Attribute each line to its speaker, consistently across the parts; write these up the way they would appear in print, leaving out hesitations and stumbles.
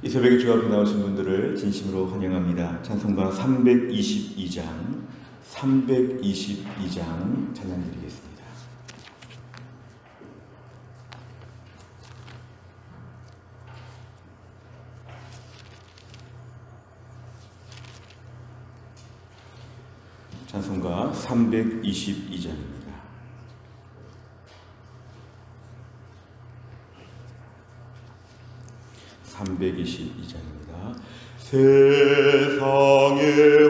Speaker 1: 이 새벽에 주 앞에 나오신 분들을 진심으로 환영합니다. 찬송가 322장 찬양 드리겠습니다. 찬송가 322장입니다.
Speaker 2: 세상에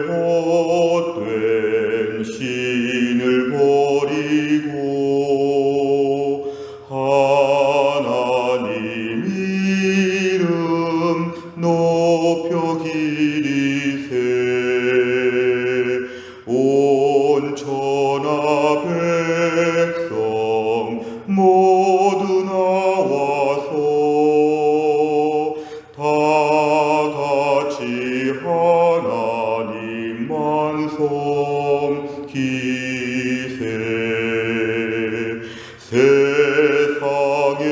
Speaker 2: 헛된 신을 버리고 하나님 이름 높여 기리세. 온 천하 백성 모두 나와서 하나님만 섬기세. 세상에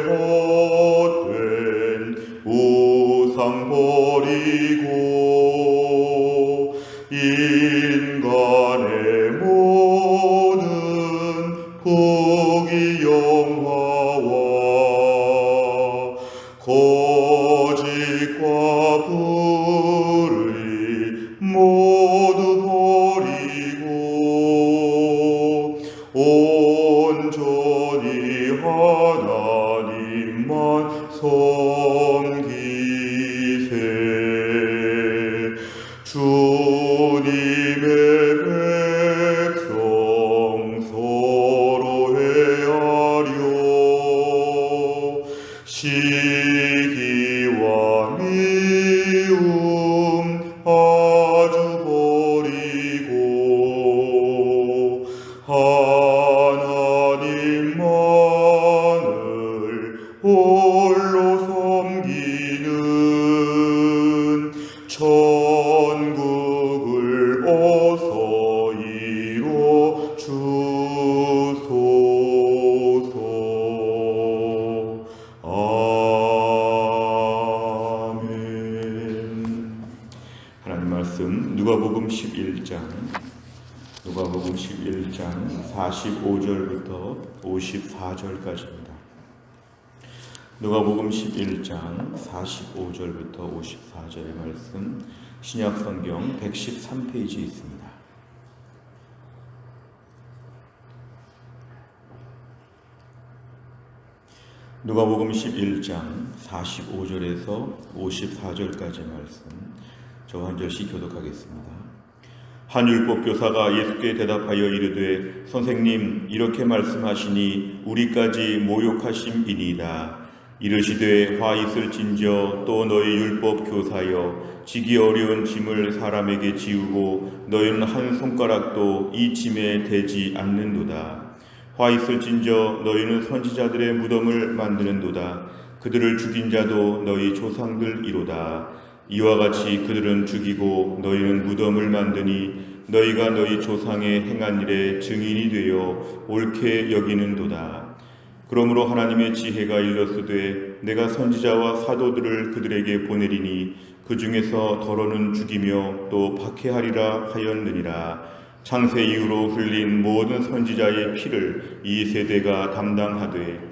Speaker 2: 헛된 우상 버리고 인간의 모든 부귀 영화와 거짓과 모두 버리고 온전히 하나님만 섬기세. 주님의 백성 서로 헤아려 시기와 미움 아주 버리고 하나님만을 홀로 섬기는 천국을 어서 이뤄 주소서.
Speaker 1: 하나님 말씀 누가복음 11장 45절부터 54절까지입니다. 누가복음 11장 45절부터 54절의 말씀 신약성경 113페이지에 있습니다. 누가복음 11장 45절에서 54절까지의 말씀 저 한 절씩 교독하겠습니다. 한 율법 교사가 예수께 대답하여 이르되 선생님 이렇게 말씀하시니 우리까지 모욕하심이니이다. 이르시되 화 있을진저 또 너희 율법 교사여 지기 어려운 짐을 사람에게 지우고 너희는 한 손가락도 이 짐에 대지 않는도다. 화 있을진저 너희는 선지자들의 무덤을 만드는도다. 그들을 죽인 자도 너희 조상들이로다. 이와 같이 그들은 죽이고 너희는 무덤을 만드니 너희가 너희 조상의 행한 일에 증인이 되어 옳게 여기는도다. 그러므로 하나님의 지혜가 일렀으되 내가 선지자와 사도들을 그들에게 보내리니 그 중에서 더러는 죽이며 또 박해하리라 하였느니라. 창세 이후로 흘린 모든 선지자의 피를 이 세대가 담당하되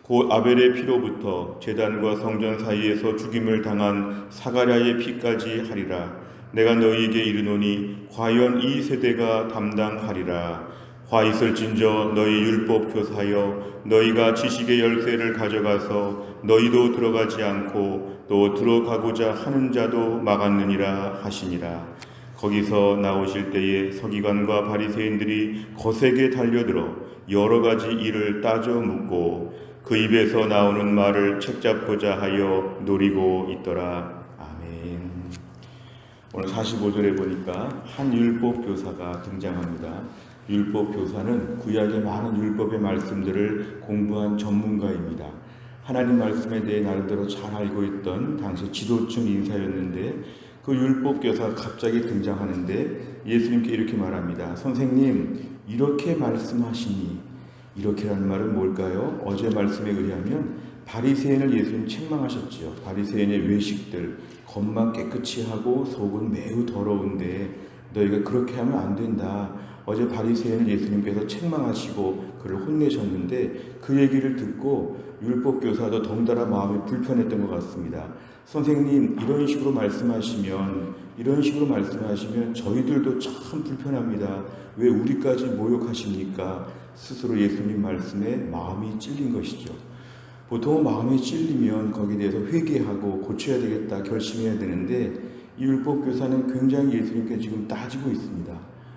Speaker 1: 곧 아벨의 피로부터 제단과 성전 사이에서 죽임을 당한 사가랴의 피까지 하리라. 내가 너희에게 이르노니 과연 이 세대가 담당하리라. 화 있을진저 너희 율법 교사여 너희가 지식의 열쇠를 가져가서 너희도 들어가지 않고 또 들어가고자 하는 자도 막았느니라 하시니라. 거기서 나오실 때에 서기관과 바리새인들이 거세게 달려들어 여러 가지 일을 따져 묻고 그 입에서 나오는 말을 책잡고자 하여 노리고 있더라. 아멘. 오늘 45절에 보니까 한 율법 교사가 등장합니다. 율법 교사는 구약의 많은 율법의 말씀들을 공부한 전문가입니다. 하나님 말씀에 대해 나름대로 잘 알고 있던 당시 지도층 인사였는데 그 율법 교사가 갑자기 등장하는데 예수님께 이렇게 말합니다. 선생님, 이렇게 말씀하시니. 이렇게라는 말은 뭘까요? 어제 말씀에 의하면 바리새인을 예수님 책망하셨지요. 바리새인의 외식들, 겉만 깨끗이 하고 속은 매우 더러운데 너희가 그렇게 하면 안 된다. 어제 바리새인을 예수님께서 책망하시고 그를 혼내셨는데 그 얘기를 듣고 율법 교사도 덩달아 마음이 불편했던 것 같습니다. 선생님, 이런 식으로 말씀하시면 저희들도 참 불편합니다. 왜 우리까지 모욕하십니까? 스스로 예수님 말씀에 마음이 찔린 것이죠. 보통 마음이 찔리면 거기에 대해서 회개하고 고쳐야 되겠다 결심해야 되는데 이 율법 교사는 굉장히 예수님께 지금 따지고 있습니다.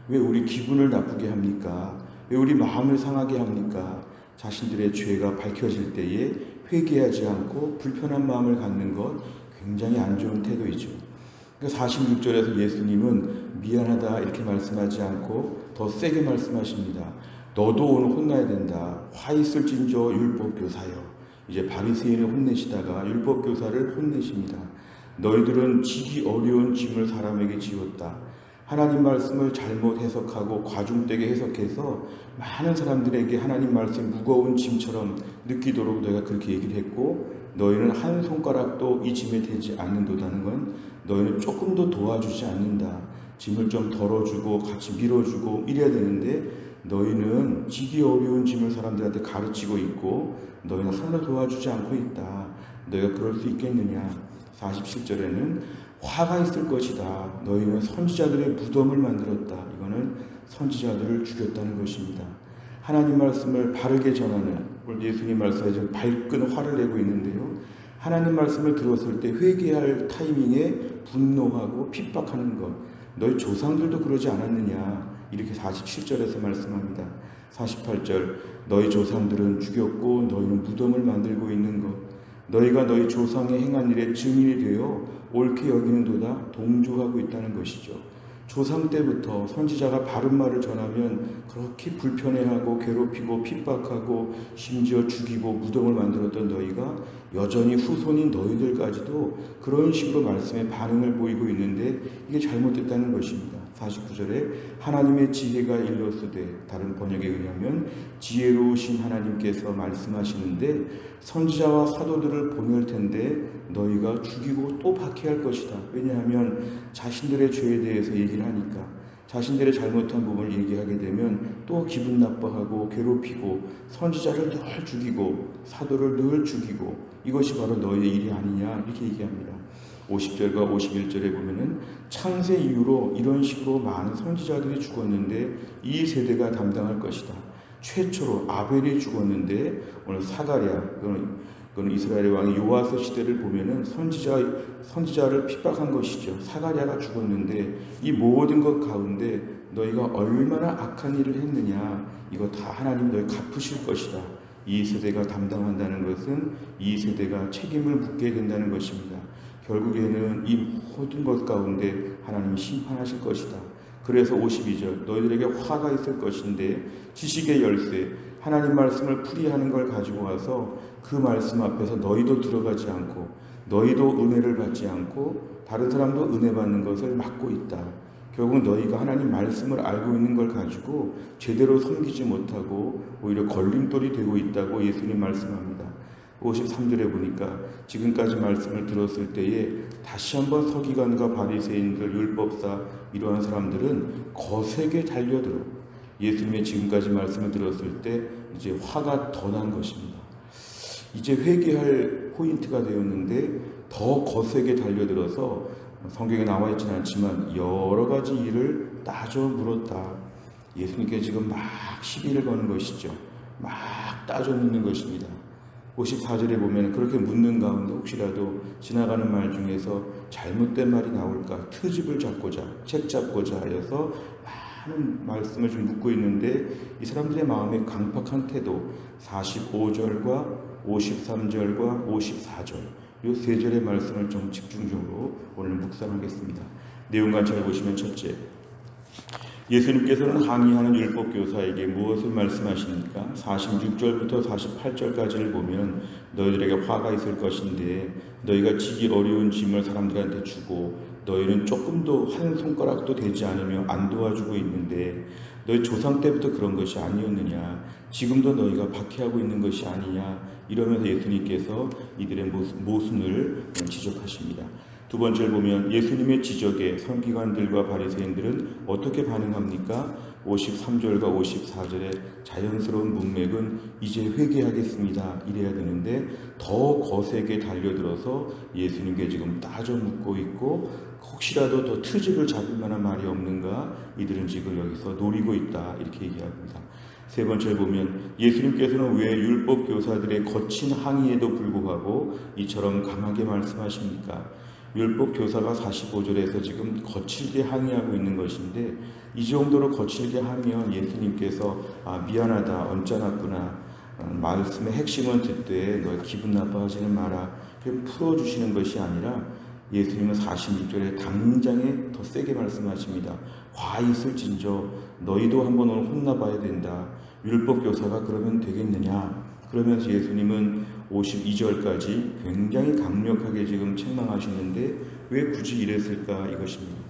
Speaker 1: 왜 우리 기분을 나쁘게 합니까? 왜 우리 마음을 상하게 합니까? 자신들의 죄가 밝혀질 때에 회개하지 않고 불편한 마음을 갖는 것 굉장히 안 좋은 태도이죠. 46절에서 예수님은 미안하다 이렇게 말씀하지 않고 더 세게 말씀하십니다. 너도 오늘 혼나야 된다. 화 있을진저 율법교사여. 이제 바리새인을 혼내시다가 율법교사를 혼내십니다. 너희들은 지기 어려운 짐을 사람에게 지웠다. 하나님 말씀을 잘못 해석하고 과중되게 해석해서 많은 사람들에게 하나님 말씀이 무거운 짐처럼 느끼도록 너희가 그렇게 얘기를 했고 너희는 한 손가락도 이 짐에 대지 않는도다는 건 너희는 조금도 도와주지 않는다. 짐을 좀 덜어주고 같이 밀어주고 이래야 되는데 너희는 지기 어려운 짐을 사람들한테 가르치고 있고 너희는 하나도 도와주지 않고 있다. 너희가 그럴 수 있겠느냐. 47절에는 화가 있을 것이다. 너희는 선지자들의 무덤을 만들었다. 이거는 선지자들을 죽였다는 것입니다. 하나님 말씀을 바르게 전하는 오늘 예수님 말씀에 지금 밝은 화를 내고 있는데요. 하나님 말씀을 들었을 때 회개할 타이밍에 분노하고 핍박하는 것. 너희 조상들도 그러지 않았느냐. 이렇게 47절에서 말씀합니다. 48절 너희 조상들은 죽였고 너희는 무덤을 만들고 있는 것. 너희가 너희 조상의 행한 일에 증인이 되어 옳게 여기는도다 동조하고 있다는 것이죠. 조상 때부터 선지자가 바른 말을 전하면 그렇게 불편해하고 괴롭히고 핍박하고 심지어 죽이고 무덤을 만들었던 너희가 여전히 후손인 너희들까지도 그런 식으로 말씀에 반응을 보이고 있는데 이게 잘못됐다는 것입니다. 49절에 하나님의 지혜가 일렀으되 다른 번역에 의하면 지혜로우신 하나님께서 말씀하시는데 선지자와 사도들을 보낼 텐데 너희가 죽이고 또 박해할 것이다. 왜냐하면 자신들의 죄에 대해서 얘기를 하니까 자신들의 잘못한 부분을 얘기하게 되면 또 기분 나빠하고 괴롭히고 선지자를 늘 죽이고 사도를 늘 죽이고 이것이 바로 너희의 일이 아니냐 이렇게 얘기합니다. 50절과 51절에 보면은 창세 이후로 이런 식으로 많은 선지자들이 죽었는데 이 세대가 담당할 것이다. 최초로 아벨이 죽었는데 오늘 사가랴 그건 이스라엘의 왕이 요아스 시대를 보면은 선지자를 핍박한 것이죠. 사가랴가 죽었는데 이 모든 것 가운데 너희가 얼마나 악한 일을 했느냐 이거 다 하나님 너희 갚으실 것이다. 이 세대가 담당한다는 것은 이 세대가 책임을 묻게 된다는 것입니다. 결국에는 이 모든 것 가운데 하나님이 심판하실 것이다. 그래서 52절 너희들에게 화가 있을 것인데 지식의 열쇠 하나님 말씀을 풀이하는 걸 가지고 와서 그 말씀 앞에서 너희도 들어가지 않고 너희도 은혜를 받지 않고 다른 사람도 은혜 받는 것을 막고 있다. 결국 너희가 하나님 말씀을 알고 있는 걸 가지고 제대로 섬기지 못하고 오히려 걸림돌이 되고 있다고 예수님 말씀합니다. 53절에 보니까 지금까지 말씀을 들었을 때에 다시 한번 서기관과 바리새인들, 율법사 이러한 사람들은 거세게 달려들어 예수님의 지금까지 말씀을 들었을 때 이제 화가 더 난 것입니다. 이제 회개할 포인트가 되었는데 더 거세게 달려들어서 성경에 나와 있지는 않지만 여러 가지 일을 따져 물었다. 예수님께 지금 막 시비를 거는 것이죠. 막 따져 묻는 것입니다. 54절에 보면 그렇게 묻는 가운데 혹시라도 지나가는 말 중에서 잘못된 말이 나올까 트집을 잡고자 책 잡고자 하여서 많은 말씀을 좀 묻고 있는데 이 사람들의 마음의 강팍한 태도 45절과 53절과 54절 이 세 절의 말씀을 좀 집중적으로 오늘 묵상하겠습니다. 내용 관찰해 보시면 첫째, 예수님께서는 항의하는 율법교사에게 무엇을 말씀하십니까? 46절부터 48절까지를 보면 너희들에게 화가 있을 것인데 너희가 지기 어려운 짐을 사람들한테 주고 너희는 조금도 한 손가락도 되지 않으며 안 도와주고 있는데 너희 조상 때부터 그런 것이 아니었느냐? 지금도 너희가 박해하고 있는 것이 아니냐? 이러면서 예수님께서 이들의 모순을 지적하십니다. 두 번째를 보면 예수님의 지적에 서기관들과 바리새인들은 어떻게 반응합니까? 53절과 54절의 자연스러운 문맥은 이제 회개하겠습니다 이래야 되는데 더 거세게 달려들어서 예수님께 지금 따져 묻고 있고 혹시라도 더 트집을 잡을 만한 말이 없는가 이들은 지금 여기서 노리고 있다 이렇게 얘기합니다. 세 번째를 보면 예수님께서는 왜 율법 교사들의 거친 항의에도 불구하고 이처럼 강하게 말씀하십니까? 율법 교사가 45절에서 지금 거칠게 항의하고 있는 것인데 이 정도로 거칠게 하면 예수님께서 미안하다 언짢았구나 말씀의 핵심은 듣되 너 기분 나빠하지는 마라 풀어주시는 것이 아니라 예수님은 46절에 당장에 더 세게 말씀하십니다. 화 있을진저 너희도 한번 오늘 혼나봐야 된다. 율법 교사가 그러면 되겠느냐? 그러면서 예수님은 52절까지 굉장히 강력하게 지금 책망하시는데 왜 굳이 이랬을까 이것입니다.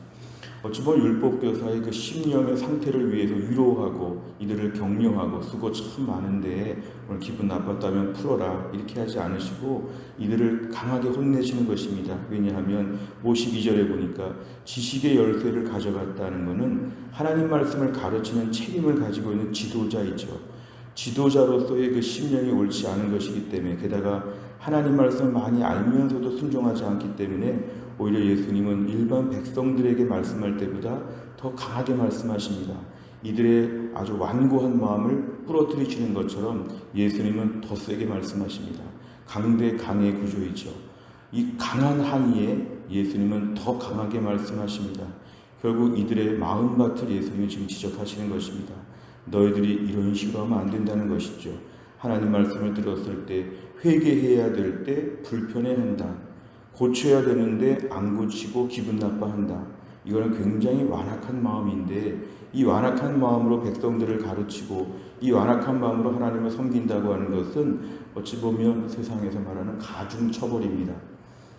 Speaker 1: 어찌 보면 율법교사의 그 심령의 상태를 위해서 위로하고 이들을 격려하고 수고 참 많은데 오늘 기분 나빴다면 풀어라 이렇게 하지 않으시고 이들을 강하게 혼내시는 것입니다. 왜냐하면 52절에 보니까 지식의 열쇠를 가져갔다는 것은 하나님 말씀을 가르치는 책임을 가지고 있는 지도자이죠. 지도자로서의 그 심령이 옳지 않은 것이기 때문에 게다가 하나님 말씀을 많이 알면서도 순종하지 않기 때문에 오히려 예수님은 일반 백성들에게 말씀할 때보다 더 강하게 말씀하십니다. 이들의 아주 완고한 마음을 부러뜨리시는 것처럼 예수님은 더 세게 말씀하십니다. 강대 강의 구조이죠. 이 강한 항의에 예수님은 더 강하게 말씀하십니다. 결국 이들의 마음밭을 예수님이 지금 지적하시는 것입니다. 너희들이 이런 식으로 하면 안 된다는 것이죠. 하나님 말씀을 들었을 때 회개해야 될 때 불편해한다. 고쳐야 되는데 안 고치고 기분 나빠한다. 이거는 굉장히 완악한 마음인데 이 완악한 마음으로 백성들을 가르치고 이 완악한 마음으로 하나님을 섬긴다고 하는 것은 어찌 보면 세상에서 말하는 가중처벌입니다.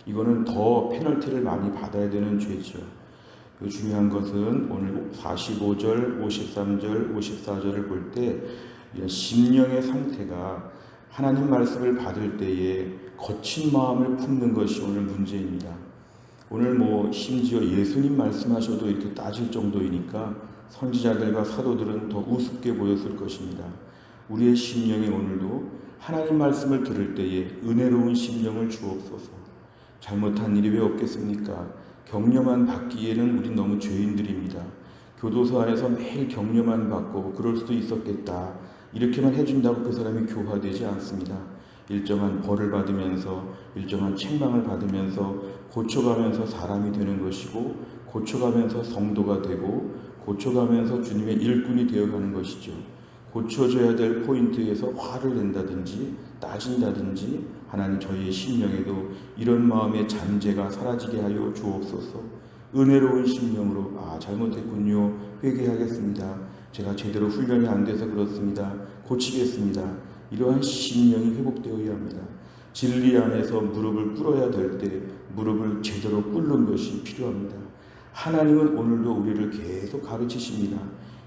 Speaker 1: 이거는 더 페널티를 많이 받아야 되는 죄죠. 중요한 것은 오늘 45절, 53절, 54절을 볼 때 심령의 상태가 하나님 말씀을 받을 때에 거친 마음을 품는 것이 오늘 문제입니다. 오늘 심지어 예수님 말씀하셔도 이렇게 따질 정도이니까 선지자들과 사도들은 더 우습게 보였을 것입니다. 우리의 심령이 오늘도 하나님 말씀을 들을 때에 은혜로운 심령을 주옵소서. 잘못한 일이 왜 없겠습니까? 격려만 받기에는 우린 너무 죄인들입니다. 교도소 안에서 매일 격려만 받고 그럴 수도 있었겠다. 이렇게만 해준다고 그 사람이 교화되지 않습니다. 일정한 벌을 받으면서 일정한 책망을 받으면서 고쳐가면서 사람이 되는 것이고 고쳐가면서 성도가 되고 고쳐가면서 주님의 일꾼이 되어가는 것이죠. 고쳐져야 될 포인트에서 화를 낸다든지 따진다든지 하나님 저희의 심령에도 이런 마음의 잠재가 사라지게 하여 주옵소서. 은혜로운 심령으로 잘못했군요. 회개하겠습니다. 제가 제대로 훈련이 안 돼서 그렇습니다. 고치겠습니다. 이러한 심령이 회복되어야 합니다. 진리 안에서 무릎을 꿇어야 될 때 무릎을 제대로 꿇는 것이 필요합니다. 하나님은 오늘도 우리를 계속 가르치십니다.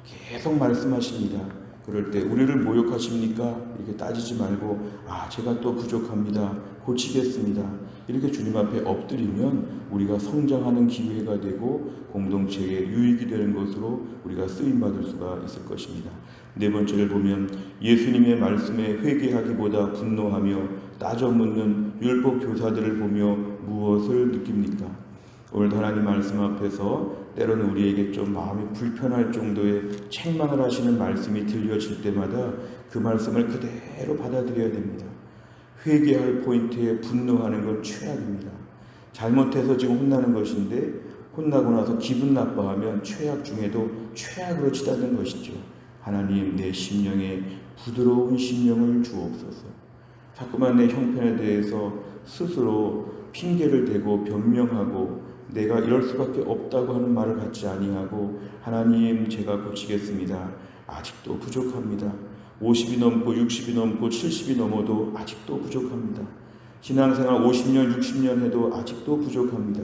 Speaker 1: 계속 말씀하십니다. 그럴 때 우리를 모욕하십니까? 이렇게 따지지 말고 제가 또 부족합니다. 고치겠습니다. 이렇게 주님 앞에 엎드리면 우리가 성장하는 기회가 되고 공동체에 유익이 되는 것으로 우리가 쓰임받을 수가 있을 것입니다. 네 번째를 보면 예수님의 말씀에 회개하기보다 분노하며 따져 묻는 율법 교사들을 보며 무엇을 느낍니까? 오늘 하나님 말씀 앞에서 때로는 우리에게 좀 마음이 불편할 정도의 책망을 하시는 말씀이 들려질 때마다 그 말씀을 그대로 받아들여야 됩니다. 회개할 포인트에 분노하는 건 최악입니다. 잘못해서 지금 혼나는 것인데 혼나고 나서 기분 나빠하면 최악 중에도 최악으로 치닫는 것이죠. 하나님 내 심령에 부드러운 심령을 주옵소서. 자꾸만 내 형편에 대해서 스스로 핑계를 대고 변명하고 내가 이럴 수밖에 없다고 하는 말을 갖지 아니하고 하나님 제가 고치겠습니다. 아직도 부족합니다. 50이 넘고 60이 넘고 70이 넘어도 아직도 부족합니다. 신앙생활 50년 60년 해도 아직도 부족합니다.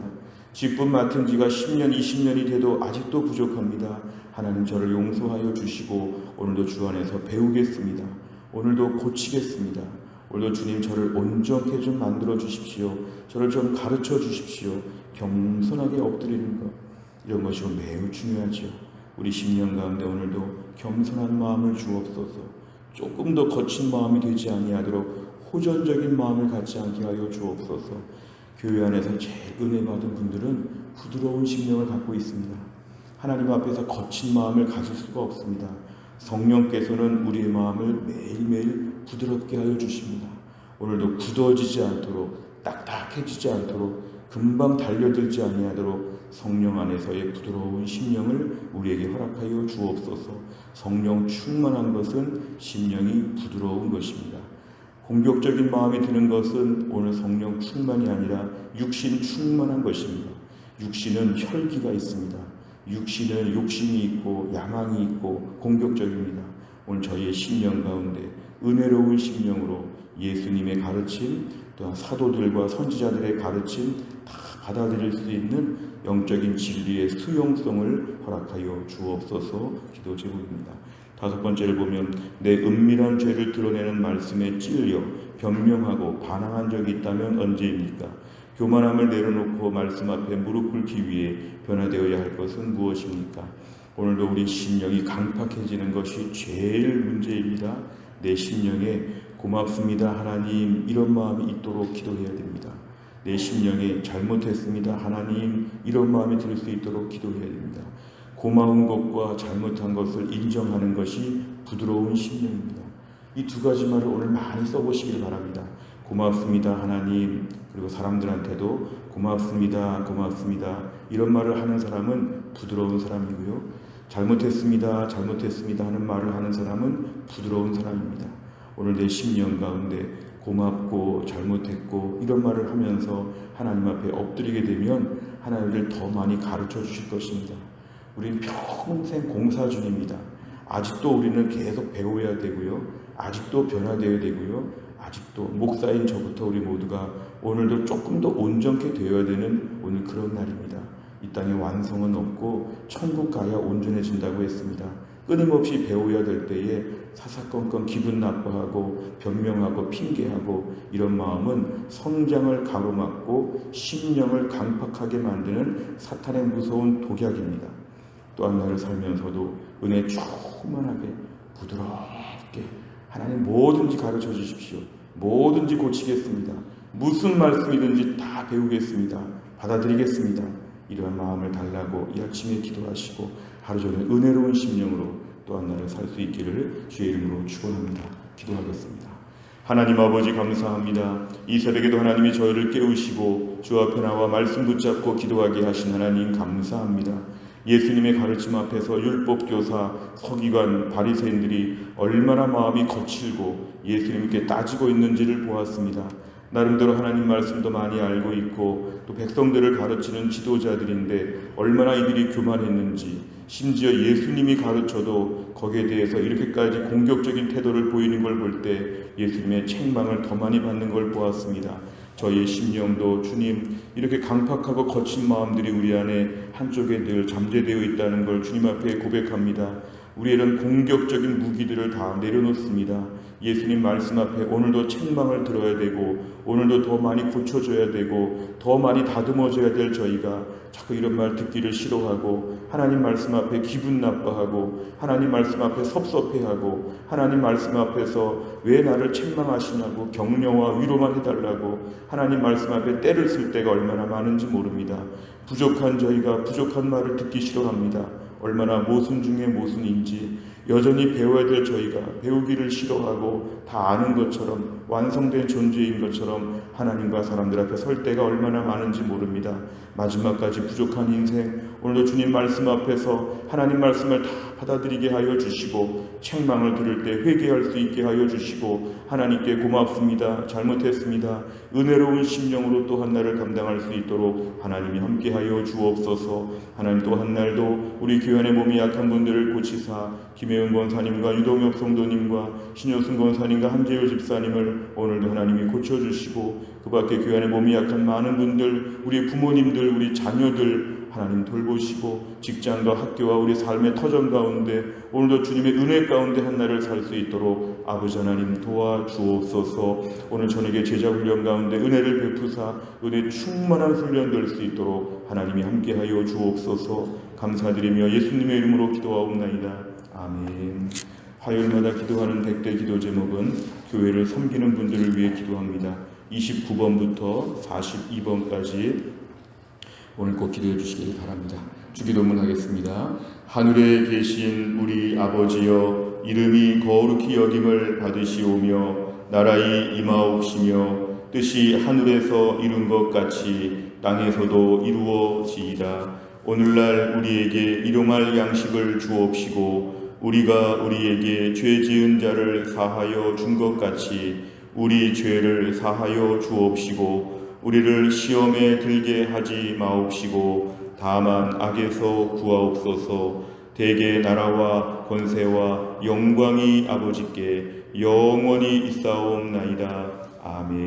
Speaker 1: 직분 맡은 지가 10년, 20년이 돼도 아직도 부족합니다. 하나님 저를 용서하여 주시고 오늘도 주 안에서 배우겠습니다. 오늘도 고치겠습니다. 오늘도 주님 저를 온전케 좀 만들어 주십시오. 저를 좀 가르쳐 주십시오. 겸손하게 엎드리는 것, 이런 것이 매우 중요하죠. 우리 10년 가운데 오늘도 겸손한 마음을 주옵소서. 조금 더 거친 마음이 되지 아니하도록 호전적인 마음을 갖지 않게 하여 주옵소서. 교회 안에서 제일 은혜 받은 분들은 부드러운 심령을 갖고 있습니다. 하나님 앞에서 거친 마음을 가질 수가 없습니다. 성령께서는 우리의 마음을 매일매일 부드럽게 하여 주십니다. 오늘도 굳어지지 않도록, 딱딱해지지 않도록, 금방 달려들지 아니하도록 성령 안에서의 부드러운 심령을 우리에게 허락하여 주옵소서. 성령 충만한 것은 심령이 부드러운 것입니다. 공격적인 마음이 드는 것은 오늘 성령 충만이 아니라 육신 충만한 것입니다. 육신은 혈기가 있습니다. 육신은 욕심이 있고 야망이 있고 공격적입니다. 오늘 저희의 심령 가운데 은혜로운 심령으로 예수님의 가르침, 또한 사도들과 선지자들의 가르침 다 받아들일 수 있는 영적인 진리의 수용성을 허락하여 주옵소서. 기도 제목입니다. 5번째를 보면 내 은밀한 죄를 드러내는 말씀에 찔려 변명하고 반항한 적이 있다면 언제입니까? 교만함을 내려놓고 말씀 앞에 무릎 꿇기 위해 변화되어야 할 것은 무엇입니까? 오늘도 우리 심령이 강팍해지는 것이 제일 문제입니다. 내 심령에 고맙습니다 하나님, 이런 마음이 있도록 기도해야 됩니다. 내 심령에 잘못했습니다 하나님, 이런 마음이 들 수 있도록 기도해야 됩니다. 고마운 것과 잘못한 것을 인정하는 것이 부드러운 심령입니다. 이 두 가지 말을 오늘 많이 써보시길 바랍니다. 고맙습니다 하나님, 그리고 사람들한테도 고맙습니다 고맙습니다 이런 말을 하는 사람은 부드러운 사람이고요, 잘못했습니다 하는 말을 하는 사람은 부드러운 사람입니다. 오늘 내 심령 가운데 고맙고 잘못했고 이런 말을 하면서 하나님 앞에 엎드리게 되면 하나님을 더 많이 가르쳐 주실 것입니다. 우리는 평생 공사 중입니다. 아직도 우리는 계속 배워야 되고요, 아직도 변화되어야 되고요, 아직도 목사인 저부터 우리 모두가 오늘도 조금 더 온전케 되어야 되는 오늘 그런 날입니다. 이 땅에 완성은 없고 천국 가야 온전해진다고 했습니다. 끊임없이 배워야 될 때에 사사건건 기분 나빠하고 변명하고 핑계하고 이런 마음은 성장을 가로막고 심령을 강팍하게 만드는 사탄의 무서운 독약입니다. 또한 나를 살면서도 은혜 충만하게 부드럽게 하나님 뭐든지 가르쳐 주십시오. 뭐든지 고치겠습니다. 무슨 말씀이든지 다 배우겠습니다. 받아들이겠습니다. 이러한 마음을 달라고 이 아침에 기도하시고 하루 종일 은혜로운 심령으로 또한 나를 살 수 있기를 주의 이름으로 축원합니다. 기도하겠습니다. 하나님 아버지 감사합니다. 이 새벽에도 하나님이 저희를 깨우시고 주 앞에 나와 말씀 붙잡고 기도하게 하신 하나님 감사합니다. 예수님의 가르침 앞에서 율법교사, 서기관, 바리새인들이 얼마나 마음이 거칠고 예수님께 따지고 있는지를 보았습니다. 나름대로 하나님 말씀도 많이 알고 있고 또 백성들을 가르치는 지도자들인데 얼마나 이들이 교만했는지, 심지어 예수님이 가르쳐도 거기에 대해서 이렇게까지 공격적인 태도를 보이는 걸 볼 때 예수님의 책망을 더 많이 받는 걸 보았습니다. 저희의 심령도 주님 이렇게 강팍하고 거친 마음들이 우리 안에 한쪽에 늘 잠재되어 있다는 걸 주님 앞에 고백합니다. 우리의 이런 공격적인 무기들을 다 내려놓습니다. 예수님 말씀 앞에 오늘도 책망을 들어야 되고 오늘도 더 많이 고쳐줘야 되고 더 많이 다듬어져야 될 저희가 자꾸 이런 말 듣기를 싫어하고 하나님 말씀 앞에 기분 나빠하고 하나님 말씀 앞에 섭섭해하고 하나님 말씀 앞에서 왜 나를 책망하시냐고 격려와 위로만 해달라고 하나님 말씀 앞에 때를 쓸 때가 얼마나 많은지 모릅니다. 부족한 저희가 부족한 말을 듣기 싫어합니다. 얼마나 모순 중에 모순인지 여전히 배워야 될 저희가 배우기를 싫어하고 다 아는 것처럼 완성된 존재인 것처럼 하나님과 사람들 앞에 설 때가 얼마나 많은지 모릅니다. 마지막까지 부족한 인생, 오늘도 주님 말씀 앞에서 하나님 말씀을 다 받아들이게 하여 주시고 책망을 들을 때 회개할 수 있게 하여 주시고 하나님께 고맙습니다, 잘못했습니다, 은혜로운 심령으로 또 한 날을 감당할 수 있도록 하나님이 함께 하여 주옵소서. 하나님 또 한 날도 우리 교회 안에 몸이 약한 분들을 고치사 김혜은 권사님과 유동혁 성도님과 신효승 권사님과 한재효 집사님을 오늘도 하나님이 고쳐주시고 그 밖에 교회 안에 몸이 약한 많은 분들, 우리 부모님들, 우리 자녀들 하나님 돌보시고 직장과 학교와 우리 삶의 터전 가운데 오늘도 주님의 은혜 가운데 한 날을 살 수 있도록 아버지 하나님 도와주옵소서. 오늘 저녁에 제자 훈련 가운데 은혜를 베푸사 은혜 충만한 훈련 될 수 있도록 하나님이 함께하여 주옵소서. 감사드리며 예수님의 이름으로 기도하옵나이다. 아멘. 화요일마다 기도하는 100대 기도 제목은 교회를 섬기는 분들을 위해 기도합니다. 29번부터 42번까지 오늘 꼭 기도해 주시기 바랍니다. 주기도문 하겠습니다. 하늘에 계신 우리 아버지여, 이름이 거룩히 여김을 받으시오며 나라의 임하옵시며 뜻이 하늘에서 이룬 것 같이 땅에서도 이루어지이다. 오늘날 우리에게 일용할 양식을 주옵시고 우리가 우리에게 죄 지은 자를 사하여 준 것 같이 우리 죄를 사하여 주옵시고 우리를 시험에 들게 하지 마옵시고 다만 악에서 구하옵소서. 대개 나라와 권세와 영광이 아버지께 영원히 있사옵나이다. 아멘.